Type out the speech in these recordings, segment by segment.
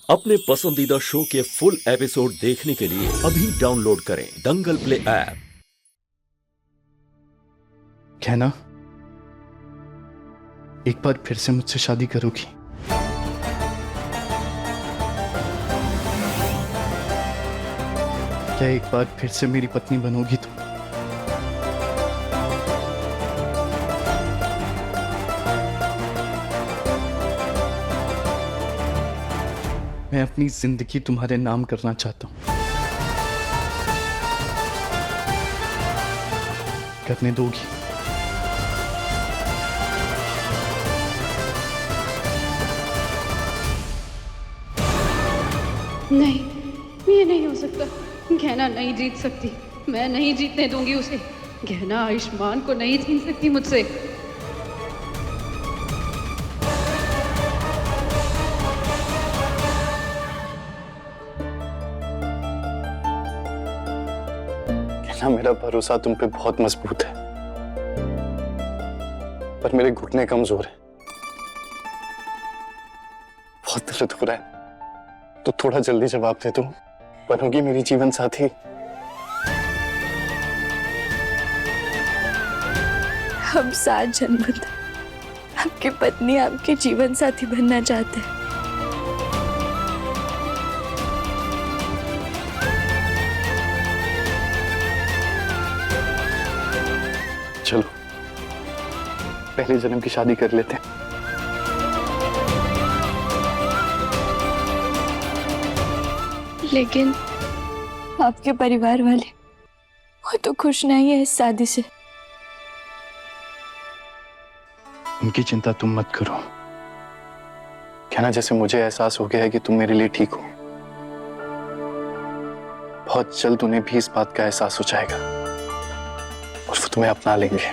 अपने पसंदीदा शो के फुल एपिसोड देखने के लिए अभी डाउनलोड करें दंगल प्ले ऐप। कहना, एक बार फिर से मुझसे शादी करोगी? क्या एक बार फिर से मेरी पत्नी बनोगी तुम? मैं अपनी जिंदगी तुम्हारे नाम करना चाहता हूं। करने दोगी? नहीं, ये नहीं हो सकता। गहना नहीं जीत सकती, मैं नहीं जीतने दूंगी उसे। गहना आयुष्मान को नहीं छीन सकती मुझसे। कहना, मेरा भरोसा तुम पे बहुत मजबूत है, पर मेरे घुटने कमजोर है। बहुत दर्द हो रहा है, तो थोड़ा जल्दी जवाब दे दो। बनोगी मेरी जीवन साथी? हम 7 जन्म तक आपकी पत्नी, आपके जीवन साथी बनना चाहते हैं। चलो, पहले जन्म की शादी कर लेते हैं। लेकिन आपके परिवार वाले वो तो खुश नहीं है इस शादी से। उनकी चिंता तुम मत करो। कहना, जैसे मुझे एहसास हो गया है कि तुम मेरे लिए ठीक हो, बहुत जल्द उन्हें भी इस बात का एहसास हो जाएगा और वो तुम्हें अपना लेंगे।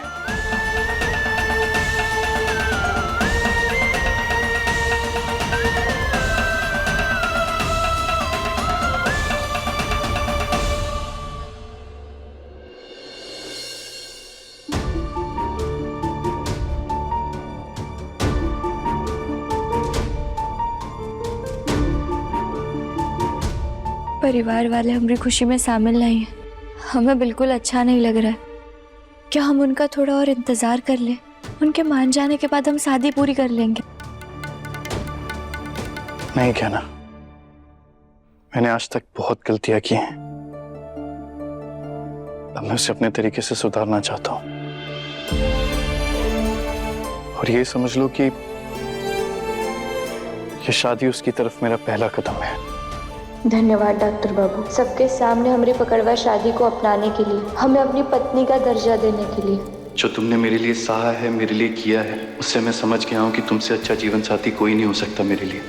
परिवार वाले हमारी खुशी में शामिल नहीं हैं। हमें बिल्कुल अच्छा नहीं लग रहा है। क्या हम उनका थोड़ा और इंतजार कर लें? उनके मान जाने के बाद हम शादी पूरी कर लेंगे। नहीं कहना, मैंने आज तक बहुत गलतियां की हैं। अब मैं उसे अपने तरीके से सुधारना चाहता हूं। और ये समझ लो कि ये शादी उसकी तरफ मेरा पहला कदम है। धन्यवाद डॉक्टर बाबू, सबके सामने हमारी पकड़वा शादी को अपनाने के लिए, हमें अपनी पत्नी का दर्जा देने के लिए। जो तुमने मेरे लिए सहा है, मेरे लिए किया है, उससे मैं समझ गया हूं कि तुमसे अच्छा जीवन साथी कोई नहीं हो सकता मेरे लिए।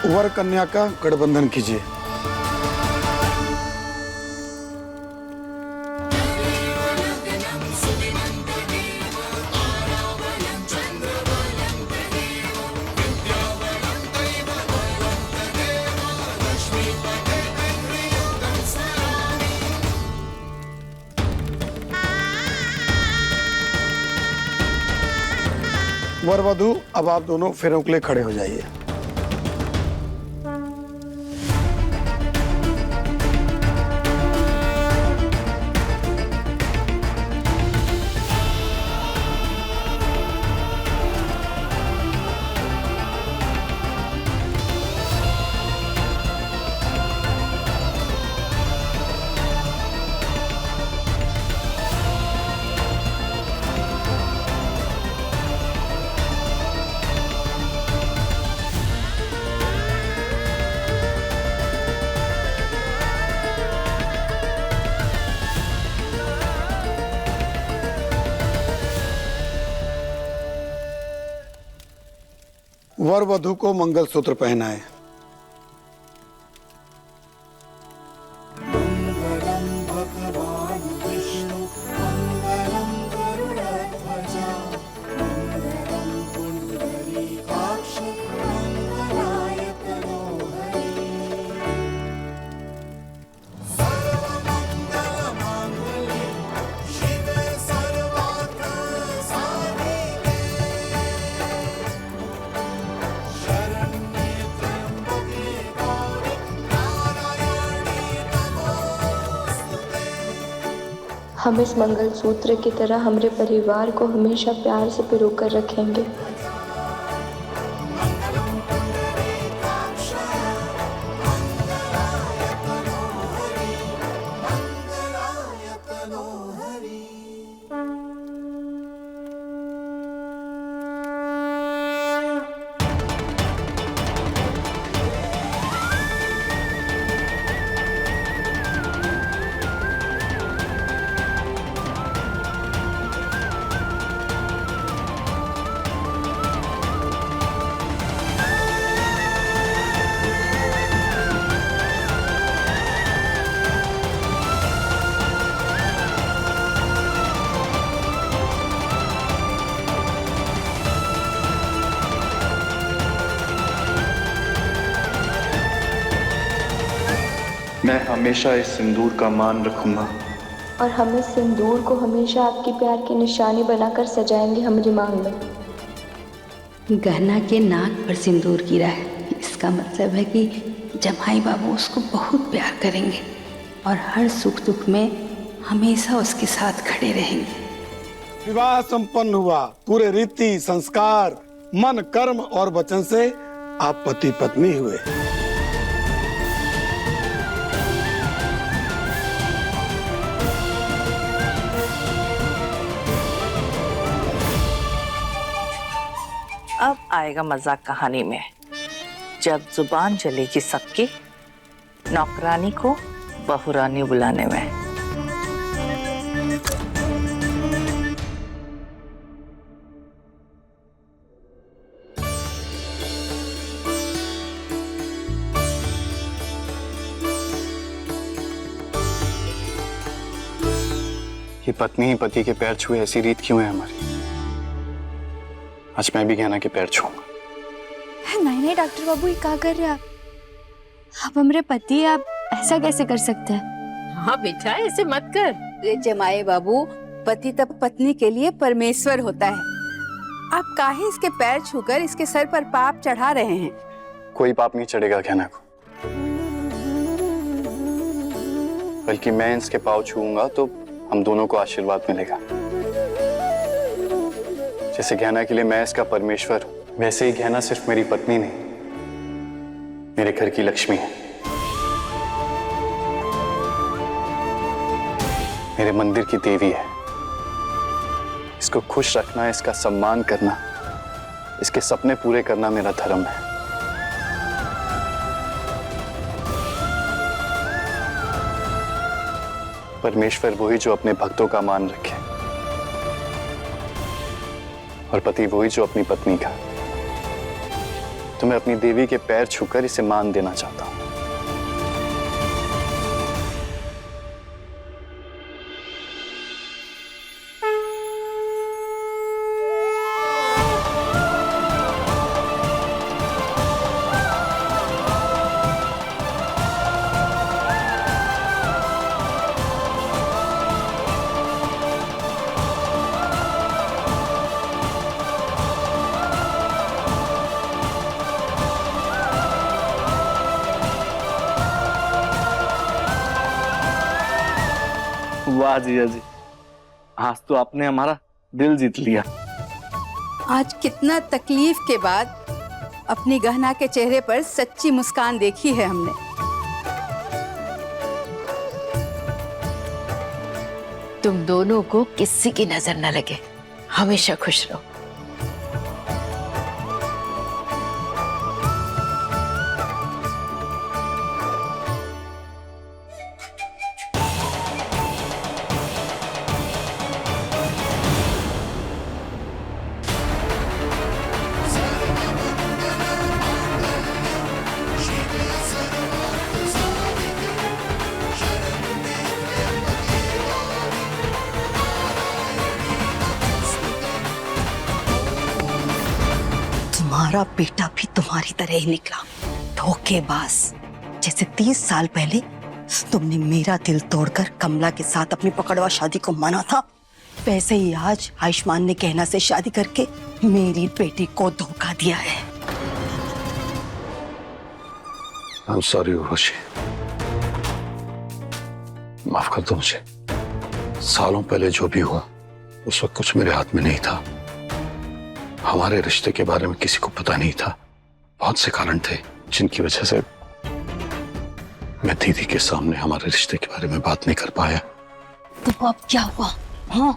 वर कन्या का गठबंधन कीजिए। वर वधू, अब आप दोनों फेरों के लिए खड़े हो जाइए। वर वधु को मंगलसूत्र पहनाए। हम इस मंगलसूत्र की तरह हमारे परिवार को हमेशा प्यार से पिरोकर रखेंगे। मैं हमेशा इस सिंदूर का मान रखूंगा और हम इस सिंदूर को हमेशा आपके प्यार की निशानी बनाकर सजाएंगे हमारी मांग में। गहना के नाक पर सिंदूर गिरा है, इसका मतलब है कि जमाई बाबू उसको बहुत प्यार करेंगे और हर सुख दुख में हमेशा उसके साथ खड़े रहेंगे। विवाह संपन्न हुआ। पूरे रीति संस्कार मन कर्म और वचन से आप पति पत्नी हुए। अब आएगा मजाक कहानी में, जब जुबान चलेगी सबकी नौकरानी को बहुरानी बुलाने में। ये पत्नी ही पति के पैर छुए ऐसी रीत क्यों है हमारी? आज मैं भी गहना के पैर छूऊंगा। नहीं नहीं डॉक्टर बाबू, ये क्या कर रहे हैं आप हमारे पति हैं, आप ऐसा कैसे कर सकते हैं? हाँ बेटा, ऐसे मत कर। रे जमाए बाबू, पति तब पत्नी के लिए परमेश्वर होता है। आप काहे इसके पैर छूकर इसके सर पर पाप चढ़ा रहे हैं? कोई पाप नहीं चढ़ेगा गहना को, बल्कि मैं इसके पाँव छूऊंगा तो हम दोनों को आशीर्वाद मिलेगा। जैसे गहना के लिए मैं इसका परमेश्वर हूं, वैसे ही गहना सिर्फ मेरी पत्नी नहीं, मेरे घर की लक्ष्मी है, मेरे मंदिर की देवी है। इसको खुश रखना, इसका सम्मान करना, इसके सपने पूरे करना मेरा धर्म है। परमेश्वर वही जो अपने भक्तों का मान रखे और पति वही जो अपनी पत्नी का। तो मैं अपनी देवी के पैर छूकर इसे मान देना चाहता हूं। वाह जिया जी, आज तो आपने हमारा दिल जीत लिया। आज कितना तकलीफ के बाद अपनी गहना के चेहरे पर सच्ची मुस्कान देखी है हमने। तुम दोनों को किसी की नजर न लगे, हमेशा खुश रहो। तुम्हारा बेटा भी तुम्हारी तरह ही निकला, धोखेबाज। जैसे 30 साल पहले तुमने मेरा दिल तोड़कर कमला के साथ अपनी पकड़वा शादी को माना था, वैसे ही आज आयुष्मान ने गहना से शादी करके मेरी बेटी को धोखा दिया है। I'm sorry उर्वशी, माफ कर दो मुझे। सालों पहले जो भी हुआ उस वक्त कुछ मेरे हाथ में नहीं था। हमारे रिश्ते के बारे में किसी को पता नहीं था। बहुत से कारण थे जिनकी वजह से मैं दीदी के सामने हमारे रिश्ते के बारे में बात नहीं कर पाया। तो अब क्या हुआ? हाँ,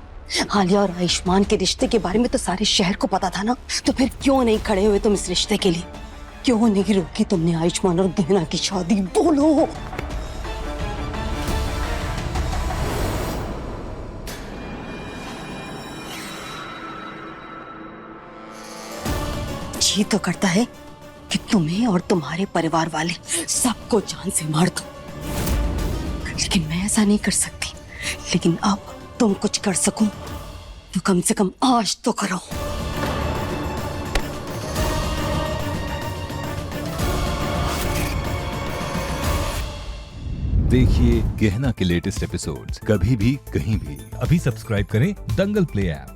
आलिया और आयुष्मान के रिश्ते के बारे में तो सारे शहर को पता था ना, तो फिर क्यों नहीं खड़े हुए तुम इस रिश्ते के लिए? क्यों नहीं रोकी तुमने आयुष्मान और गहना की शादी? बोलो। जी तो करता है कि तुम्हें और तुम्हारे परिवार वाले सबको जान से मार दो, लेकिन मैं ऐसा नहीं कर सकती। लेकिन अब तुम कुछ कर सको तो कम से कम आज तो करो। देखिए गहना के लेटेस्ट एपिसोड्स कभी भी कहीं भी। अभी सब्सक्राइब करें दंगल प्ले ऐप।